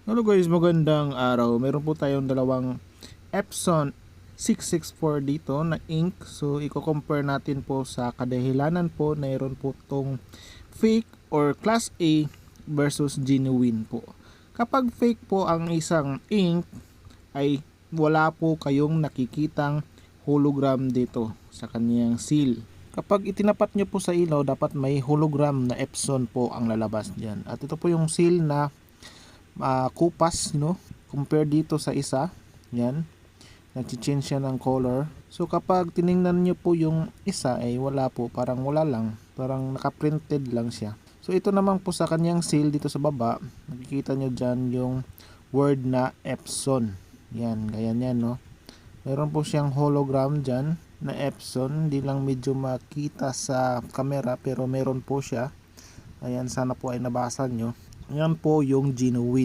Hello guys, magandang araw. Meron po tayong dalawang Epson 664 dito na ink. So i-compare natin po sa kadahilanan po, mayroon po tong fake or class A versus genuine po. Kapag fake po ang isang ink ay wala po kayong nakikitang hologram dito sa kanyang seal. Kapag itinapat nyo po sa ilaw, dapat may hologram na Epson po ang lalabas dyan. At ito po yung seal na kupas, no, compare dito sa isa. Yan, nag-change siya ng color. So kapag tiningnan nyo po yung isa ay wala po, parang wala lang, parang naka-printed lang siya. So ito naman po sa kanyang seal dito sa baba, nakikita nyo dyan yung word na Epson. Yan, ganyan yan, no. Meron po siyang hologram dyan na Epson, hindi lang medyo makita sa camera pero meron po siya. Ayan, sana po ay nabasa nyo. Yan po yung genuine.